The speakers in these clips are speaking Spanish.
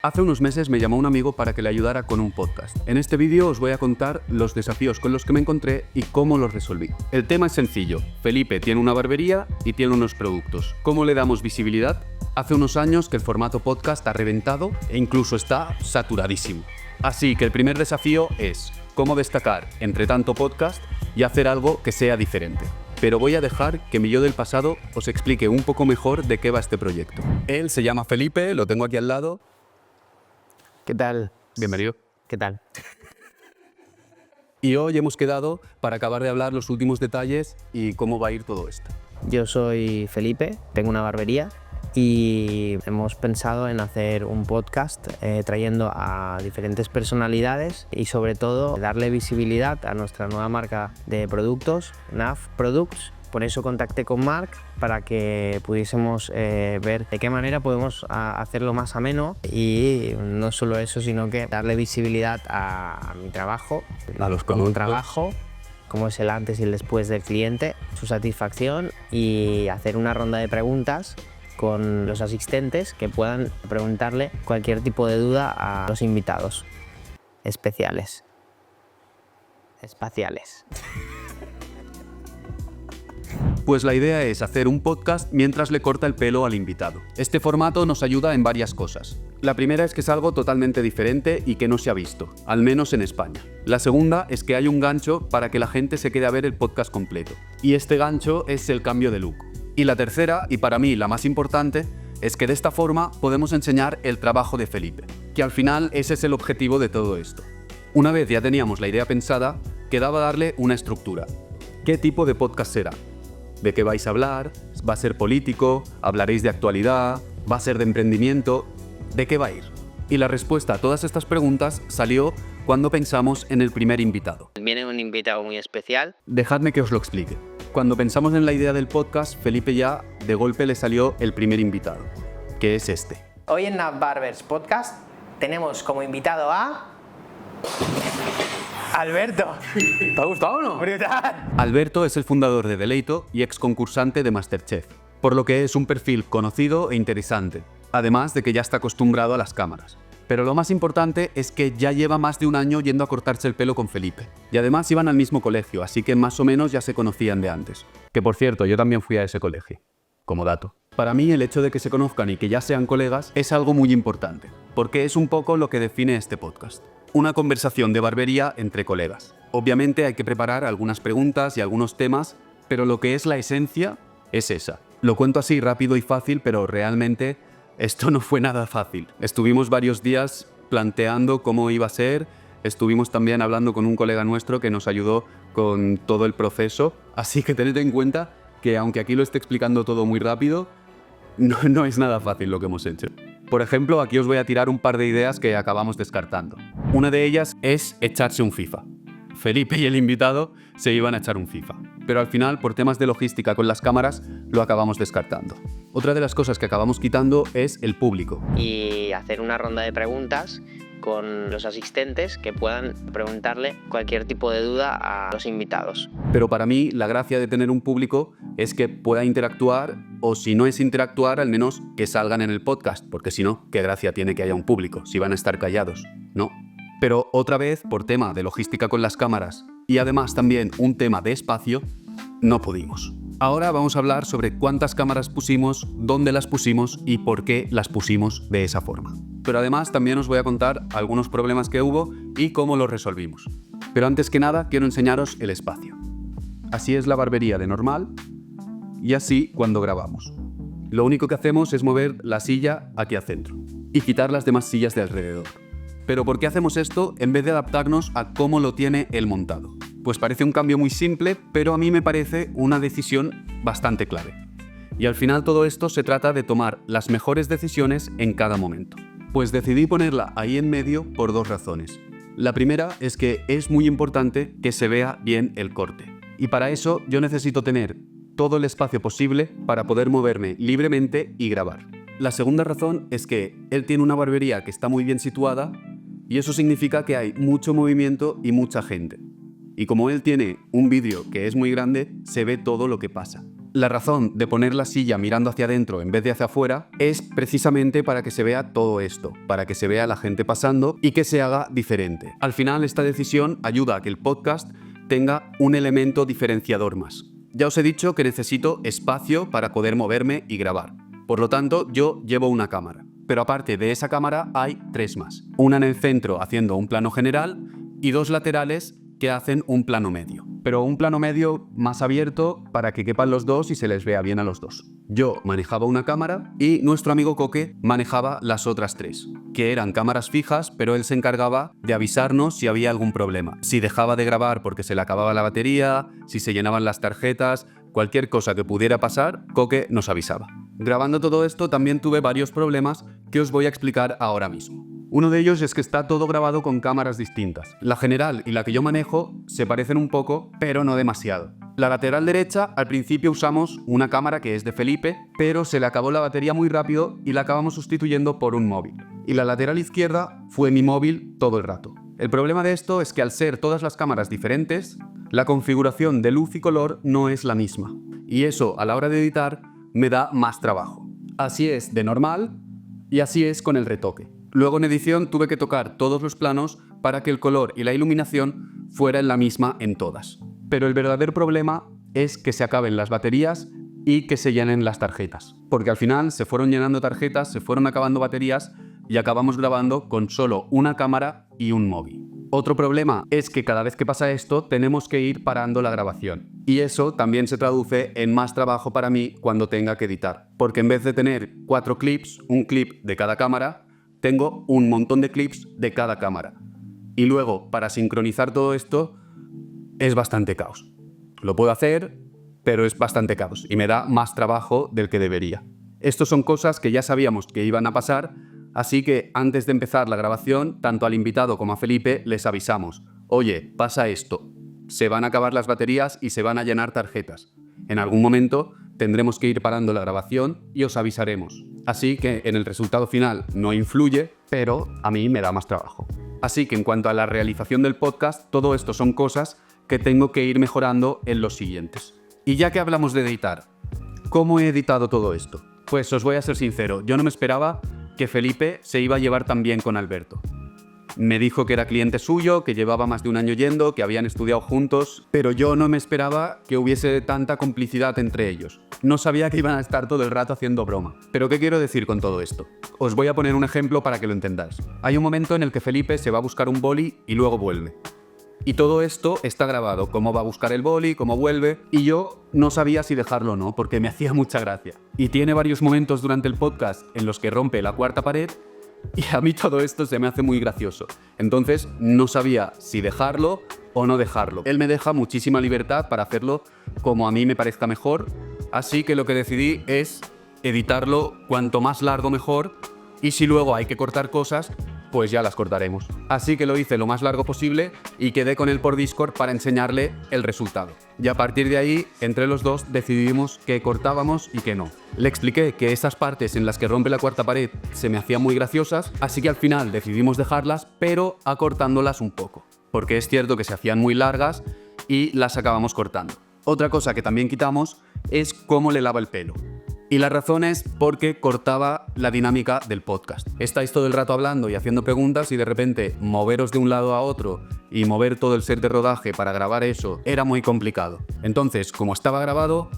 Hace unos meses me llamó un amigo para que le ayudara con un podcast. En este vídeo os voy a contar los desafíos con los que me encontré y cómo los resolví. El tema es sencillo. Felipe tiene una barbería y tiene unos productos. ¿Cómo le damos visibilidad? Hace unos años que el formato podcast ha reventado e incluso está saturadísimo. Así que el primer desafío es cómo destacar entre tanto podcast y hacer algo que sea diferente. Pero voy a dejar que mi yo del pasado os explique un poco mejor de qué va este proyecto. Él se llama Felipe, lo tengo aquí al lado. ¿Qué tal? Bienvenido. ¿Qué tal? Y hoy hemos quedado para acabar de hablar los últimos detalles y cómo va a ir todo esto. Yo soy Felipe, tengo una barbería y hemos pensado en hacer un podcast trayendo a diferentes personalidades y sobre todo darle visibilidad a nuestra nueva marca de productos, NAF Products. Por eso contacté con Marc para que pudiésemos ver de qué manera podemos hacerlo más ameno y no solo eso, sino que darle visibilidad a mi trabajo, A los como productos. trabajo, cómo es el antes y el después del cliente, su satisfacción y hacer una ronda de preguntas con los asistentes que puedan preguntarle cualquier tipo de duda a los invitados especiales, espaciales. Pues la idea es hacer un podcast mientras le corta el pelo al invitado. Este formato nos ayuda en varias cosas. La primera es que es algo totalmente diferente y que no se ha visto, al menos en España. La segunda es que hay un gancho para que la gente se quede a ver el podcast completo. Y este gancho es el cambio de look. Y la tercera, y para mí la más importante, es que de esta forma podemos enseñar el trabajo de Felipe, que al final ese es el objetivo de todo esto. Una vez ya teníamos la idea pensada, quedaba darle una estructura. ¿Qué tipo de podcast será? ¿De qué vais a hablar? ¿Va a ser político? ¿Hablaréis de actualidad? ¿Va a ser de emprendimiento? ¿De qué va a ir? Y la respuesta a todas estas preguntas salió cuando pensamos en el primer invitado. Viene un invitado muy especial. Dejadme que os lo explique. Cuando pensamos en la idea del podcast, Felipe ya de golpe le salió el primer invitado, que es este. Hoy en NAF Barbers Podcast tenemos como invitado a Alberto. ¿Te ha gustado o no? ¡Brutal! Alberto es el fundador de Deleito y ex concursante de MasterChef, por lo que es un perfil conocido e interesante, además de que ya está acostumbrado a las cámaras. Pero lo más importante es que ya lleva más de un año yendo a cortarse el pelo con Felipe. Y además iban al mismo colegio, así que más o menos ya se conocían de antes. Que por cierto, yo también fui a ese colegio, como dato. Para mí el hecho de que se conozcan y que ya sean colegas es algo muy importante, porque es un poco lo que define este podcast. Una conversación de barbería entre colegas. Obviamente hay que preparar algunas preguntas y algunos temas, pero lo que es la esencia es esa. Lo cuento así rápido y fácil, pero realmente esto no fue nada fácil. Estuvimos varios días planteando cómo iba a ser, estuvimos también hablando con un colega nuestro que nos ayudó con todo el proceso, así que tened en cuenta que aunque aquí lo esté explicando todo muy rápido, no es nada fácil lo que hemos hecho. Por ejemplo, aquí os voy a tirar un par de ideas que acabamos descartando. Una de ellas es echarse un FIFA. Felipe y el invitado se iban a echar un FIFA, pero al final, por temas de logística con las cámaras, lo acabamos descartando. Otra de las cosas que acabamos quitando es el público. Y hacer una ronda de preguntas con los asistentes que puedan preguntarle cualquier tipo de duda a los invitados. Pero para mí, la gracia de tener un público es que pueda interactuar, o si no es interactuar, al menos que salgan en el podcast, porque si no, ¿qué gracia tiene que haya un público si van a estar callados? No. Pero otra vez, por tema de logística con las cámaras y además también un tema de espacio, no pudimos. Ahora vamos a hablar sobre cuántas cámaras pusimos, dónde las pusimos y por qué las pusimos de esa forma. Pero además también os voy a contar algunos problemas que hubo y cómo los resolvimos. Pero antes que nada quiero enseñaros el espacio. Así es la barbería de normal y así cuando grabamos. Lo único que hacemos es mover la silla aquí al centro y quitar las demás sillas de alrededor. Pero ¿por qué hacemos esto en vez de adaptarnos a cómo lo tiene él montado? Pues parece un cambio muy simple, pero a mí me parece una decisión bastante clave. Y al final todo esto se trata de tomar las mejores decisiones en cada momento. Pues decidí ponerla ahí en medio por dos razones. La primera es que es muy importante que se vea bien el corte. Y para eso yo necesito tener todo el espacio posible para poder moverme libremente y grabar. La segunda razón es que él tiene una barbería que está muy bien situada y eso significa que hay mucho movimiento y mucha gente. Y como él tiene un vídeo que es muy grande, se ve todo lo que pasa. La razón de poner la silla mirando hacia adentro en vez de hacia afuera es precisamente para que se vea todo esto, para que se vea la gente pasando y que se haga diferente. Al final, esta decisión ayuda a que el podcast tenga un elemento diferenciador más. Ya os he dicho que necesito espacio para poder moverme y grabar. Por lo tanto, yo llevo una cámara. Pero aparte de esa cámara hay 3 más. Una en el centro haciendo un plano general y 2 laterales que hacen un plano medio. Pero un plano medio más abierto para que quepan los dos y se les vea bien a los dos. Yo manejaba una cámara y nuestro amigo Coque manejaba las otras 3, que eran cámaras fijas, pero él se encargaba de avisarnos si había algún problema. Si dejaba de grabar porque se le acababa la batería, si se llenaban las tarjetas, cualquier cosa que pudiera pasar, Coque nos avisaba. Grabando todo esto también tuve varios problemas que os voy a explicar ahora mismo. Uno de ellos es que está todo grabado con cámaras distintas. La general y la que yo manejo se parecen un poco, pero no demasiado. La lateral derecha, al principio usamos una cámara que es de Felipe, pero se le acabó la batería muy rápido y la acabamos sustituyendo por un móvil. Y la lateral izquierda fue mi móvil todo el rato. El problema de esto es que al ser todas las cámaras diferentes, la configuración de luz y color no es la misma. Y eso, a la hora de editar, me da más trabajo. Así es de normal y así es con el retoque. Luego en edición tuve que tocar todos los planos para que el color y la iluminación fueran la misma en todas. Pero el verdadero problema es que se acaben las baterías y que se llenen las tarjetas. Porque al final se fueron llenando tarjetas, se fueron acabando baterías y acabamos grabando con solo una cámara y un móvil. Otro problema es que cada vez que pasa esto tenemos que ir parando la grabación. Y eso también se traduce en más trabajo para mí cuando tenga que editar. Porque en vez de tener 4 clips, un clip de cada cámara, tengo un montón de clips de cada cámara. Y luego, para sincronizar todo esto, es bastante caos. Lo puedo hacer, pero es bastante caos y me da más trabajo del que debería. Estas son cosas que ya sabíamos que iban a pasar, así que antes de empezar la grabación, tanto al invitado como a Felipe les avisamos: oye, pasa esto, se van a acabar las baterías y se van a llenar tarjetas. En algún momento tendremos que ir parando la grabación y os avisaremos. Así que en el resultado final no influye, pero a mí me da más trabajo. Así que en cuanto a la realización del podcast, todo esto son cosas que tengo que ir mejorando en los siguientes. Y ya que hablamos de editar, ¿cómo he editado todo esto? Pues os voy a ser sincero, yo no me esperaba que Felipe se iba a llevar tan bien con Alberto. Me dijo que era cliente suyo, que llevaba más de un año yendo, que habían estudiado juntos, pero yo no me esperaba que hubiese tanta complicidad entre ellos. No sabía que iban a estar todo el rato haciendo broma. ¿Pero qué quiero decir con todo esto? Os voy a poner un ejemplo para que lo entendáis. Hay un momento en el que Felipe se va a buscar un boli y luego vuelve. Y todo esto está grabado, cómo va a buscar el boli, cómo vuelve, y yo no sabía si dejarlo o no, porque me hacía mucha gracia. Y tiene varios momentos durante el podcast en los que rompe la cuarta pared, y a mí todo esto se me hace muy gracioso. Entonces no sabía si dejarlo o no dejarlo. Él me deja muchísima libertad para hacerlo como a mí me parezca mejor, así que lo que decidí es editarlo cuanto más largo mejor, y si luego hay que cortar cosas, pues ya las cortaremos. Así que lo hice lo más largo posible y quedé con él por Discord para enseñarle el resultado. Y a partir de ahí, entre los dos decidimos qué cortábamos y qué no. Le expliqué que esas partes en las que rompe la cuarta pared se me hacían muy graciosas, así que al final decidimos dejarlas, pero acortándolas un poco. Porque es cierto que se hacían muy largas y las acabamos cortando. Otra cosa que también quitamos es cómo le lava el pelo. Y la razón es porque cortaba la dinámica del podcast. Estáis todo el rato hablando y haciendo preguntas y de repente moveros de un lado a otro y mover todo el set de rodaje para grabar eso era muy complicado. Entonces, como estaba grabado,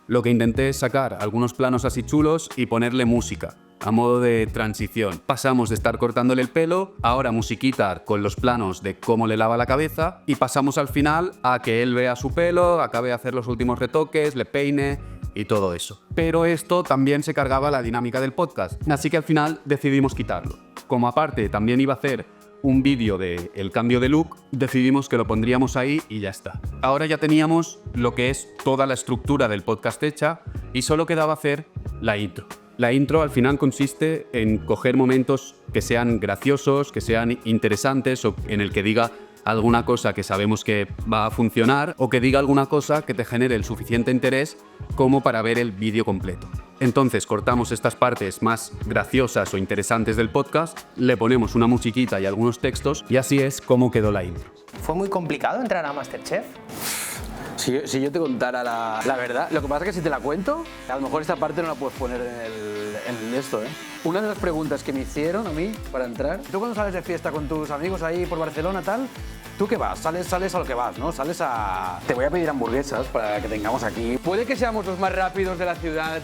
lo que intenté es sacar algunos planos así chulos y ponerle música, a modo de transición. Pasamos de estar cortándole el pelo, ahora musiquita con los planos de cómo le lava la cabeza, y pasamos al final a que él vea su pelo, acabe de hacer los últimos retoques, le peine y todo eso. Pero esto también se cargaba la dinámica del podcast, así que al final decidimos quitarlo. Como aparte también iba a hacer un vídeo del cambio de look, decidimos que lo pondríamos ahí y ya está. Ahora ya teníamos lo que es toda la estructura del podcast hecha y solo quedaba hacer la intro. La intro al final consiste en coger momentos que sean graciosos, que sean interesantes o en el que diga alguna cosa que sabemos que va a funcionar o que diga alguna cosa que te genere el suficiente interés como para ver el vídeo completo. Entonces cortamos estas partes más graciosas o interesantes del podcast, le ponemos una musiquita y algunos textos y así es como quedó la intro. ¿Fue muy complicado entrar a MasterChef? Si yo te contara la verdad, lo que pasa es que si te la cuento, a lo mejor esta parte no la puedes poner en el esto, ¿eh? Una de las preguntas que me hicieron a mí para entrar, tú cuando sales de fiesta con tus amigos ahí por Barcelona, tal, ¿tú qué vas? Sales a lo que vas, ¿no? Sales a... Te voy a pedir hamburguesas para que tengamos aquí. Puede que seamos los más rápidos de la ciudad.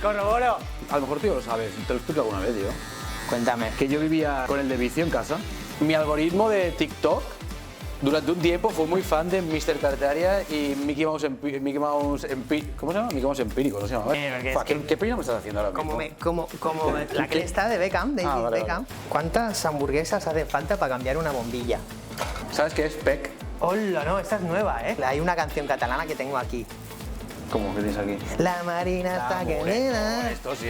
Corroboro. A lo mejor tú ya lo sabes, te lo explico alguna vez yo. Cuéntame. Que yo vivía con el de vicio en casa. Mi algoritmo de TikTok durante un tiempo fue muy fan de Mr. Tartaria y Mickey Mouse Empírico. ¿Cómo se llama? Mickey Mouse Empírico, ¿no se llama? ¿Qué pena me estás haciendo ahora mismo? Como la que está de Beckham, de Vale, Beckham. ¿Cuántas hamburguesas hacen falta para cambiar una bombilla? ¿Sabes qué es PEC? Hola, no, esta es nueva, ¿eh? Hay una canción catalana que tengo aquí. ¿Cómo que tienes aquí? La marina está que nena. Esto sí.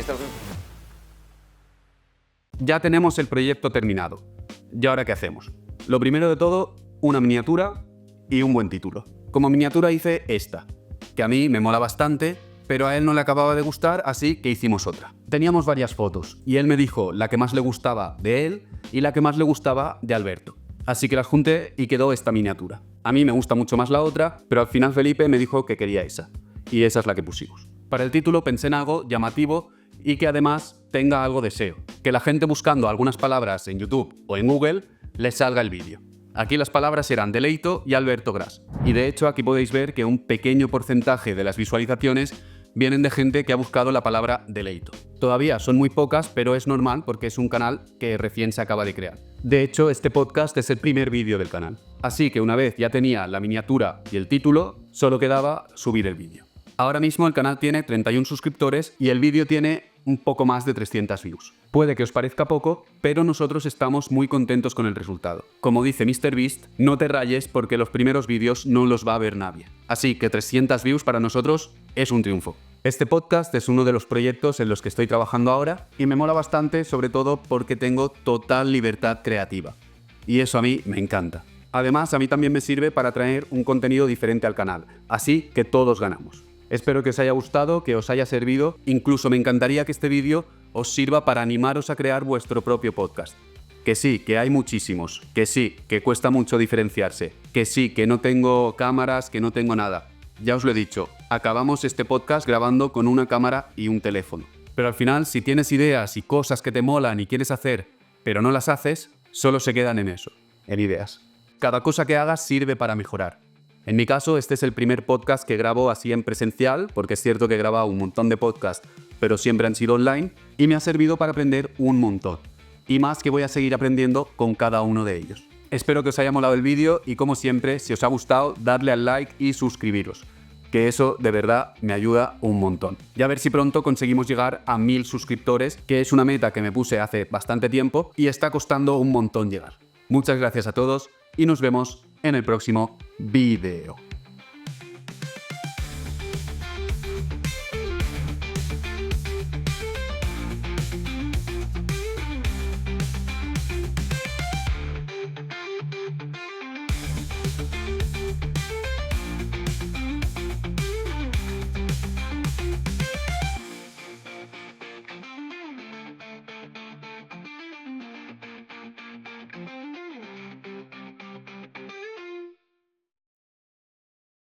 Ya tenemos el proyecto terminado. ¿Y ahora qué hacemos? Lo primero de todo, una miniatura y un buen título. Como miniatura hice esta, que a mí me mola bastante, pero a él no le acababa de gustar, así que hicimos otra. Teníamos varias fotos, y él me dijo la que más le gustaba de él y la que más le gustaba de Alberto. Así que las junté y quedó esta miniatura. A mí me gusta mucho más la otra, pero al final Felipe me dijo que quería esa. Y esa es la que pusimos. Para el título pensé en algo llamativo y que además tenga algo de SEO. Que la gente buscando algunas palabras en YouTube o en Google les salga el vídeo. Aquí las palabras eran Deleito y Alberto Gras. Y de hecho aquí podéis ver que un pequeño porcentaje de las visualizaciones vienen de gente que ha buscado la palabra Deleito. Todavía son muy pocas, pero es normal porque es un canal que recién se acaba de crear. De hecho, este podcast es el primer vídeo del canal. Así que una vez ya tenía la miniatura y el título, solo quedaba subir el vídeo. Ahora mismo el canal tiene 31 suscriptores y el vídeo tiene un poco más de 300 views. Puede que os parezca poco, pero nosotros estamos muy contentos con el resultado. Como dice MrBeast, no te rayes porque los primeros vídeos no los va a ver nadie. Así que 300 views para nosotros es un triunfo. Este podcast es uno de los proyectos en los que estoy trabajando ahora y me mola bastante, sobre todo porque tengo total libertad creativa. Y eso a mí me encanta. Además, a mí también me sirve para traer un contenido diferente al canal, así que todos ganamos. Espero que os haya gustado, que os haya servido. Incluso me encantaría que este vídeo os sirva para animaros a crear vuestro propio podcast. Que sí, que hay muchísimos. Que sí, que cuesta mucho diferenciarse. Que sí, que no tengo cámaras, que no tengo nada. Ya os lo he dicho, acabamos este podcast grabando con una cámara y un teléfono. Pero al final, si tienes ideas y cosas que te molan y quieres hacer, pero no las haces, solo se quedan en eso, en ideas. Cada cosa que hagas sirve para mejorar. En mi caso, este es el primer podcast que grabo así en presencial, porque es cierto que he grabado un montón de podcasts, pero siempre han sido online, y me ha servido para aprender un montón. Y más que voy a seguir aprendiendo con cada uno de ellos. Espero que os haya molado el vídeo y como siempre, si os ha gustado, dadle al like y suscribiros, que eso de verdad me ayuda un montón. Y a ver si pronto conseguimos llegar a 1000 suscriptores, que es una meta que me puse hace bastante tiempo y está costando un montón llegar. Muchas gracias a todos y nos vemos en el próximo vídeo.